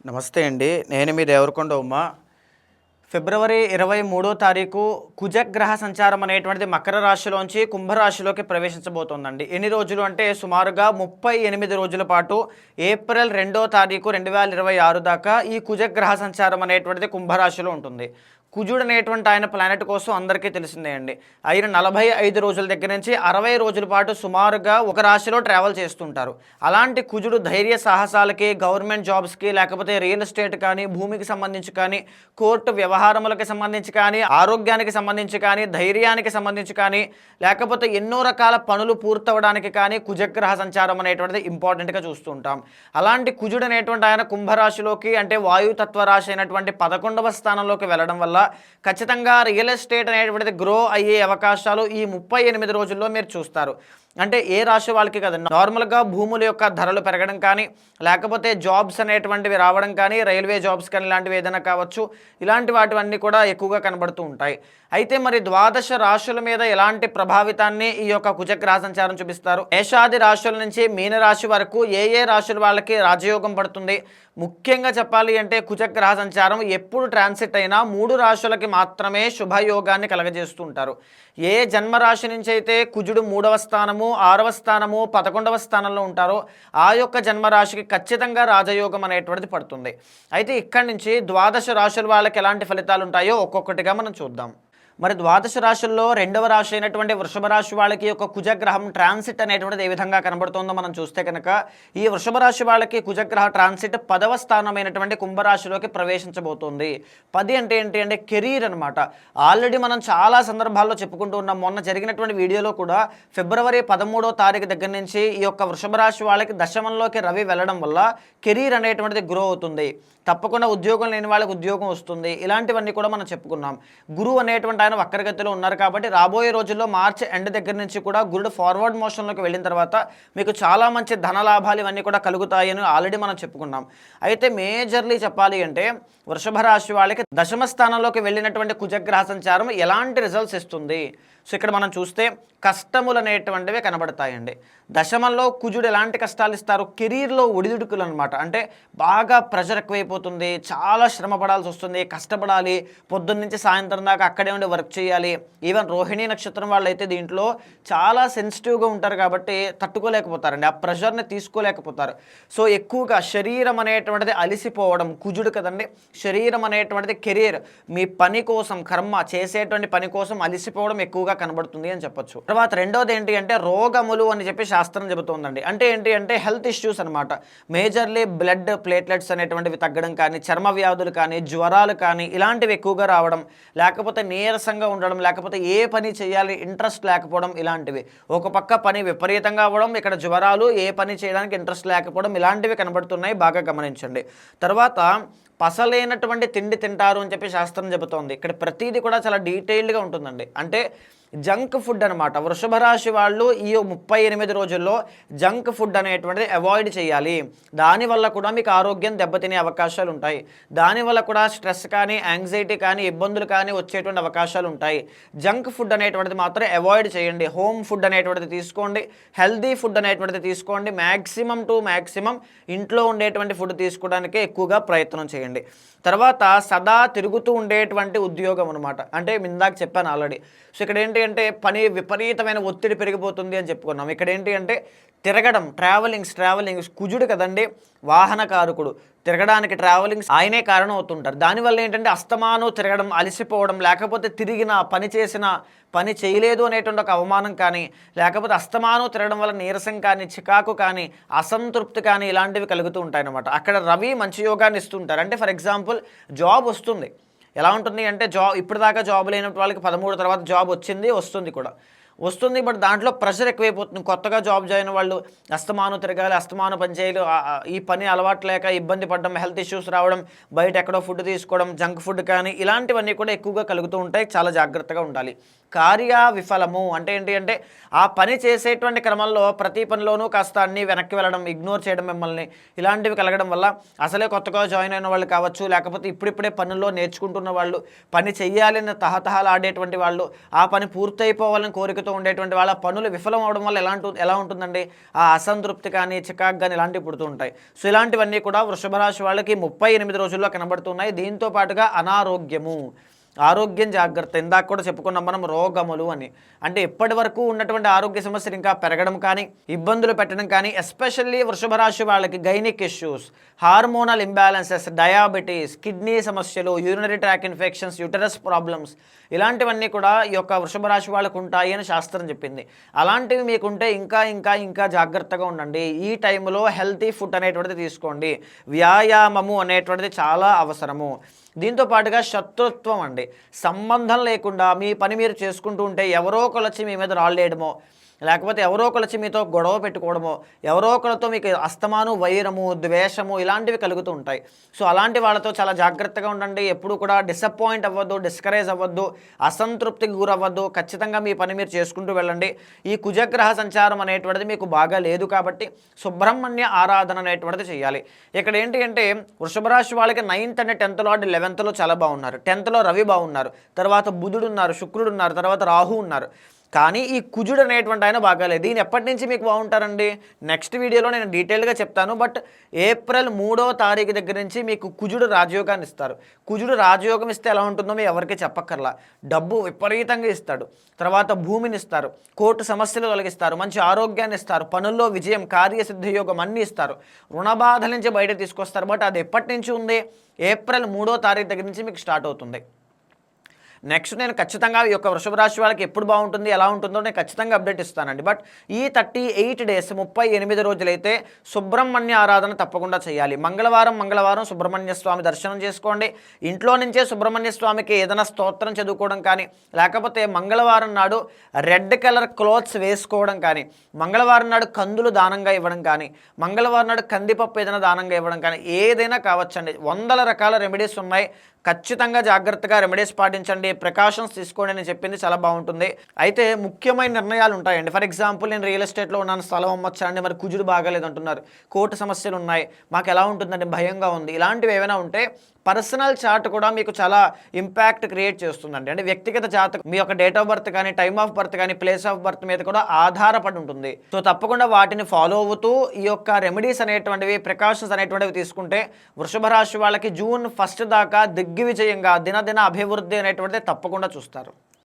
నమస్తే అండి. నేను మీ దేవరకొండ ఉమ. ఫిబ్రవరి 23వ తారీఖు కుజగ్రహ సంచారం అనేటువంటిది మకర రాశిలోంచి కుంభరాశిలోకి ప్రవేశించబోతోందండి. ఎన్ని రోజులు అంటే సుమారుగా 38 రోజుల పాటు ఏప్రిల్ 2వ తారీఖు 2026 దాకా ఈ కుజగ్రహ సంచారం అనేటువంటిది కుంభరాశిలో ఉంటుంది. కుజుడు అనేటువంటి ఆయన ప్లానెట్ కోసం అందరికీ తెలిసిందే అండి. ఆయన 45 రోజుల దగ్గర నుంచి 60 రోజుల పాటు సుమారుగా ఒక రాశిలో ట్రావెల్ చేస్తుంటారు. అలాంటి కుజుడు ధైర్య సాహసాలకి, గవర్నమెంట్ జాబ్స్కి, లేకపోతే రియల్ ఎస్టేట్ కానీ, భూమికి సంబంధించి కానీ, కోర్టు వ్యవహారములకు సంబంధించి కానీ, ఆరోగ్యానికి సంబంధించి కానీ, ధైర్యానికి సంబంధించి కానీ, లేకపోతే ఎన్నో రకాల పనులు పూర్తవడానికి కానీ కుజగ్రహ సంచారం అనేటువంటిది ఇంపార్టెంట్గా చూస్తుంటాం. అలాంటి కుజుడు అనేటువంటి ఆయన కుంభరాశిలోకి అంటే వాయుతత్వ రాశి అయినటువంటి 11వ స్థానంలోకి వెళ్ళడం వల్ల ఖచ్చితంగా రియల్ ఎస్టేట్ అనేటువంటిది గ్రో అయ్యే అవకాశాలు ఈ 38 రోజుల్లో మీరు చూస్తారు. అంటే ఏ రాశి వాళ్ళకి కదండి, నార్మల్గా భూముల యొక్క ధరలు పెరగడం కానీ, లేకపోతే జాబ్స్ అనేటువంటివి రావడం కానీ, రైల్వే జాబ్స్ కానీ ఇలాంటివి ఏదైనా కావచ్చు, ఇలాంటి వాటివన్నీ కూడా ఎక్కువగా కనబడుతూ ఉంటాయి. అయితే మరి ద్వాదశ రాశుల మీద ఎలాంటి ప్రభావితాన్ని ఈ యొక్క కుజగ్రహ సంచారం చూపిస్తారు? మేషాది రాశుల నుంచి మీనరాశి వరకు ఏ ఏ రాశుల వాళ్ళకి రాజయోగం పడుతుంది? ముఖ్యంగా చెప్పాలి అంటే కుజగ్రహ సంచారం ఎప్పుడు ట్రాన్సిట్ అయినా 3 రాశులకి మాత్రమే శుభయోగాన్ని కలగజేస్తూ ఉంటారు. ఏ జన్మరాశి నుంచి అయితే కుజుడు 3వ స్థానము, 6వ స్థానము, 11వ స్థానంలో ఉంటారో ఆ యొక్క జన్మరాశికి ఖచ్చితంగా రాజయోగం అనేటువంటిది పడుతుంది. అయితే ఇక్కడి నుంచి ద్వాదశ రాశుల వాళ్ళకి ఎలాంటి ఫలితాలు ఉంటాయో ఒక్కొక్కటిగా మనం చూద్దాం. మరి ద్వాదశ రాశుల్లో 2వ రాశి అయినటువంటి వృషభ రాశి వాళ్ళకి ఒక కుజగ్రహం ట్రాన్సిట్ అనేటువంటిది ఏ విధంగా కనబడుతుందో మనం చూస్తే కనుక ఈ వృషభ రాశి వాళ్ళకి కుజగ్రహ ట్రాన్సిట్ 10వ స్థానమైనటువంటి కుంభరాశిలోకి ప్రవేశించబోతుంది. 10 అంటే ఏంటి అంటే కెరీర్ అనమాట. ఆల్రెడీ మనం చాలా సందర్భాల్లో చెప్పుకుంటూ ఉన్నాం. మొన్న జరిగినటువంటి వీడియోలో కూడా ఫిబ్రవరి 13వ తారీఖు దగ్గర నుంచి ఈ యొక్క వృషభ రాశి వాళ్ళకి దశమంలోకి రవి వెళ్ళడం వల్ల కెరీర్ అనేటువంటిది గ్రో అవుతుంది. తప్పకుండా ఉద్యోగం లేని వాళ్ళకి ఉద్యోగం వస్తుంది. ఇలాంటివన్నీ కూడా మనం చెప్పుకున్నాం. గురువు అనేటువంటి ఆయన వక్రగతిలో ఉన్నారు కాబట్టి రాబోయే రోజుల్లో మార్చి ఎండ్ దగ్గర నుంచి కూడా గురుడు ఫార్వర్డ్ మోషన్లోకి వెళ్ళిన తర్వాత మీకు చాలా మంచి ధనలాభాలు ఇవన్నీ కూడా కలుగుతాయని ఆల్రెడీ మనం చెప్పుకున్నాం. అయితే మేజర్లీ చెప్పాలి అంటే వృషభ రాశి వాళ్ళకి దశమ స్థానంలోకి వెళ్ళినటువంటి కుజగ్రహ సంచారం ఎలాంటి రిజల్ట్స్ ఇస్తుంది? సో ఇక్కడ మనం చూస్తే కష్టములు అనేటువంటివి కనబడతాయండి. దశమంలో కుజుడు ఎలాంటి కష్టాలు ఇస్తారు? కెరీర్లో ఒడిదుడుకులు అనమాట. అంటే బాగా ప్రెషర్ ఎక్కువైపోతుంది, చాలా శ్రమ పడాల్సి వస్తుంది, కష్టపడాలి, పొద్దున్న నుంచి సాయంత్రం దాకా అక్కడే ఉండి వర్క్ చేయాలి. ఈవెన్ రోహిణీ నక్షత్రం వాళ్ళు అయితే దీంట్లో చాలా సెన్సిటివ్గా ఉంటారు కాబట్టి తట్టుకోలేకపోతారండి, ఆ ప్రెషర్ని తీసుకోలేకపోతారు. సో ఎక్కువగా శరీరం అనేటువంటిది అలిసిపోవడం, కుజుడు కదండి, శరీరం అనేటువంటిది కెరీర్, మీ పని కోసం, కర్మ చేసేటువంటి పని కోసం అలిసిపోవడం ఎక్కువగా కనబడుతుంది అని చెప్పొచ్చు. తర్వాత రెండోది ఏంటి అంటే రోగములు అని చెప్పి శాస్త్రం చెబుతోందండి. అంటే ఏంటి అంటే హెల్త్ ఇష్యూస్ అనమాట. మేజర్లీ బ్లడ్ ప్లేట్లెట్స్ అనేటువంటివి తగ్గడం కానీ, చర్మ వ్యాధులు కానీ, జ్వరాలు కానీ ఇలాంటివి ఎక్కువగా రావడం, లేకపోతే నీరసంగా ఉండడం, లేకపోతే ఏ పని చేయాలి ఇంట్రెస్ట్ లేకపోవడం, ఇలాంటివి. ఒక పక్క పని విపరీతంగా అవ్వడం, ఇక్కడ జ్వరాలు, ఏ పని చేయడానికి ఇంట్రెస్ట్ లేకపోవడం, ఇలాంటివి కనబడుతున్నాయి, బాగా గమనించండి. తర్వాత పసలేనటువంటి తిండి తింటారు అని చెప్పి శాస్త్రం చెబుతోంది. ఇక్కడ ప్రతిదీ కూడా చాలా డీటెయిల్డ్గా ఉంటుందండి. అంటే జంక్ ఫుడ్ అనమాట. వృషభ రాశి వాళ్ళు ఈ 38 రోజుల్లో జంక్ ఫుడ్ అనేటువంటిది అవాయిడ్ చేయాలి. దానివల్ల కూడా మీకు ఆరోగ్యం దెబ్బతినే అవకాశాలు ఉంటాయి. దానివల్ల కూడా స్ట్రెస్ కానీ, యాంగ్జైటీ కానీ, ఇబ్బందులు కానీ వచ్చేటువంటి అవకాశాలు ఉంటాయి. జంక్ ఫుడ్ అనేటువంటిది మాత్రం అవాయిడ్ చేయండి. హోమ్ ఫుడ్ అనేటువంటిది తీసుకోండి, హెల్దీ ఫుడ్ అనేటువంటిది తీసుకోండి. మ్యాక్సిమం టు మ్యాక్సిమం ఇంట్లో ఉండేటువంటి ఫుడ్ తీసుకోవడానికే ఎక్కువగా ప్రయత్నం చేయండి. తర్వాత సదా తిరుగుతూ ఉండేటువంటి ఉద్యోగం అనమాట. అంటే ఇందాక చెప్పాను ఆల్రెడీ. సో ఇక్కడ ఏంటి అంటే పని విపరీతమైన ఒత్తిడి పెరిగిపోతుంది అని చెప్పుకున్నాం. ఇక్కడ ఏంటి అంటే తిరగడం, ట్రావెలింగ్స్ కుజుడు కదండి, వాహనకారకుడు. తిరగడానికి ట్రావెలింగ్స్ ఆయనే కారణం అవుతుంటారు. దానివల్ల ఏంటంటే అస్తమానం తిరగడం, అలసిపోవడం, లేకపోతే తిరిగిన పని చేసిన పని చేయలేదు అనేటువంటి ఒక అవమానం కానీ, లేకపోతే అస్తమానం తిరగడం వల్ల నీరసం కానీ, చికాకు కానీ, అసంతృప్తి కానీ ఇలాంటివి కలుగుతూ ఉంటాయన్నమాట. అక్కడ రవి మంచి యోగాన్ని ఇస్తుంటారు. అంటే ఫర్ ఎగ్జాంపుల్ జాబ్ వస్తుంది. ఎలా ఉంటుంది అంటే ఇప్పటిదాకా జాబ్ లేనటువంటి వాళ్ళకి 13 తర్వాత జాబ్ వస్తుంది కూడా. బట్ దాంట్లో ప్రెషర్ ఎక్కువైపోతుంది. కొత్తగా జాబ్ జాయిన్ వాళ్ళు అస్తమానం తిరగాలి, అస్తమానం పని చేయాలి, ఈ పని అలవాటు లేక ఇబ్బంది పడడం, హెల్త్ ఇష్యూస్ రావడం, బయట ఎక్కడో ఫుడ్ తీసుకోవడం, జంక్ ఫుడ్ కానీ ఇలాంటివన్నీ కూడా ఎక్కువగా కలుగుతూ ఉంటాయి. చాలా జాగ్రత్తగా ఉండాలి. కార్య విఫలము అంటే ఏంటి అంటే ఆ పని చేసేటువంటి క్రమంలో ప్రతి పనిలోనూ కాస్త అన్నీ వెనక్కి వెళ్ళడం, ఇగ్నోర్ చేయడం మిమ్మల్ని, ఇలాంటివి కలగడం వల్ల అసలే కొత్తగా జాయిన్ అయిన వాళ్ళు కావచ్చు, లేకపోతే ఇప్పుడిప్పుడే పనుల్లో నేర్చుకుంటున్న వాళ్ళు, పని చెయ్యాలని తహతహలాడేటువంటి వాళ్ళు, ఆ పని పూర్తయిపోవాలని కోరికతో ఉండేటువంటి వాళ్ళ పనులు విఫలం అవడం వల్ల ఎలా ఉంటుందండి, ఆ అసంతృప్తి కానీ చికాకు కానీ ఇలాంటివి పుడుతూ ఉంటాయి. సో ఇలాంటివన్నీ కూడా వృషభ రాశి వాళ్ళకి 38 రోజుల్లో కనబడుతున్నాయి. దీంతో పాటుగా అనారోగ్యము, ఆరోగ్యం జాగ్రత్త. ఇందాక కూడా చెప్పుకున్నాం మనం రోగములు అని. అంటే ఇప్పటి వరకు ఉన్నటువంటి ఆరోగ్య సమస్యలు ఇంకా పెరగడం కానీ, ఇబ్బందులు పెట్టడం కానీ, ఎస్పెషల్లీ వృషభ రాశి వాళ్ళకి gynaec issues, hormonal imbalances, diabetes, kidney సమస్యలు, urinary tract infections, uterus problems, ఇలాంటివన్నీ కూడా ఈ యొక్క వృషభ రాశి వాళ్ళకు ఉంటాయి అని శాస్త్రం చెప్పింది. అలాంటివి మీకుంటే ఇంకా జాగ్రత్తగా ఉండండి. ఈ టైంలో హెల్తీ ఫుడ్ అనేటువంటిది తీసుకోండి. వ్యాయామము అనేటువంటిది చాలా అవసరము. దీంతో పాటుగా శత్రుత్వం అండి, సంబంధం లేకుండా మీ పని మీరు చేసుకుంటూ ఉంటే ఎవరో ఒకరు వచ్చి మీ మీద రాళ్ళేయడమో, లేకపోతే ఎవరో ఒకరు వచ్చి మీతో గొడవ పెట్టుకోవడమో, ఎవరో ఒకరితో మీకు అస్తమాను వైరము, ద్వేషము ఇలాంటివి కలుగుతూ ఉంటాయి. సో అలాంటి వాళ్ళతో చాలా జాగ్రత్తగా ఉండండి. ఎప్పుడు కూడా డిసప్పాయింట్ అవ్వద్దు, డిస్కరేజ్ అవ్వద్దు, అసంతృప్తికి గురవ్వద్దు. ఖచ్చితంగా మీ పని మీరు చేసుకుంటూ వెళ్ళండి. ఈ కుజగ్రహ సంచారం అనేటువంటిది మీకు బాగా లేదు కాబట్టి సుబ్రహ్మణ్య ఆరాధన అనేటువంటిది చేయాలి. ఇక్కడ ఏంటి అంటే వృషభ రాశి వాళ్ళకి 9th and 10th lord 11th చాలా బాగున్నారు, 10th రవి బాగున్నారు, తర్వాత బుధుడు ఉన్నారు, శుక్రుడు ఉన్నారు, తర్వాత రాహు ఉన్నారు. కానీ ఈ కుజుడు అనేటువంటి ఆయన బాగాలేదు. దీని ఎప్పటి నుంచి మీకు బాగుంటారండి, నెక్స్ట్ వీడియోలో నేను డీటెయిల్గా చెప్తాను. బట్ ఏప్రిల్ 3వ తారీఖు దగ్గర నుంచి మీకు కుజుడు రాజయోగాన్ని ఇస్తారు. కుజుడు రాజయోగం ఇస్తే ఎలా ఉంటుందో మీ ఎవరికి చెప్పక్కర్లా. డబ్బు విపరీతంగా ఇస్తాడు, తర్వాత భూమిని ఇస్తారు, కోర్టు సమస్యలు తొలగిస్తారు, మంచి ఆరోగ్యాన్ని ఇస్తారు, పనుల్లో విజయం, కార్యసిద్ధి యోగం అన్నీ ఇస్తారు, రుణ బాధల నుంచి బయట తీసుకొస్తారు. బట్ అది ఎప్పటి నుంచి ఉంది, ఏప్రిల్ 3వ తారీఖు దగ్గర నుంచి మీకు స్టార్ట్ అవుతుంది. నెక్స్ట్ నేను ఖచ్చితంగా ఈ యొక్క వృషభ రాశి వాళ్ళకి ఎప్పుడు బాగుంటుంది, ఎలా ఉంటుందో నేను ఖచ్చితంగా అప్డేట్ ఇస్తానండి. బట్ ఈ 38 డేస్ 38 రోజులైతే సుబ్రహ్మణ్య ఆరాధన తప్పకుండా చేయాలి. మంగళవారం సుబ్రహ్మణ్య స్వామి దర్శనం చేసుకోండి. ఇంట్లో నుంచే సుబ్రహ్మణ్య స్వామికి ఏదైనా స్తోత్రం చదువుకోవడం కానీ, లేకపోతే మంగళవారం నాడు రెడ్ కలర్ క్లోత్స్ వేసుకోవడం కానీ, మంగళవారం నాడు కందులు దానంగా ఇవ్వడం కానీ, మంగళవారం నాడు కందిపప్పు ఏదైనా దానంగా ఇవ్వడం కానీ, ఏదైనా కావచ్చండి. 100 రకాల రెమెడీస్ ఉన్నాయి. ఖచ్చితంగా జాగ్రత్తగా రెమెడీస్ పాటించండి, ప్రికాషన్స్ తీసుకోండి అని చెప్పింది, చాలా బాగుంటుంది. అయితే ముఖ్యమైన నిర్ణయాలు ఉంటాయండి. ఫర్ ఎగ్జాంపుల్ నేను రియల్ ఎస్టేట్లో ఉన్నాను, స్థలం అమ్మొచ్చానండి, మరి కుజుడు బాగాలేదు అంటున్నారు, కోర్టు సమస్యలు ఉన్నాయి, మాకు ఎలా ఉంటుందండి, భయంగా ఉంది, ఇలాంటివి ఏమైనా ఉంటే పర్సనల్ చార్ట్ కూడా మీకు చాలా ఇంపాక్ట్ క్రియేట్ చేస్తుందండి. అంటే వ్యక్తిగత జాతకం మీ యొక్క డేట్ ఆఫ్ బర్త్ కానీ, టైమ్ ఆఫ్ బర్త్ కానీ, ప్లేస్ ఆఫ్ బర్త్ మీద కూడా ఆధారపడి ఉంటుంది. సో తప్పకుండా వాటిని ఫాలో అవుతూ ఈ యొక్క రెమెడీస్ అనేటువంటివి, ప్రికాషన్స్ అనేటువంటివి తీసుకుంటే వృషభ రాశి వాళ్ళకి జూన్ 1 దాకా దిగ్విజయంగా దినదిన అభివృద్ధి అనేటువంటిది తప్పకుండా చూస్తారు.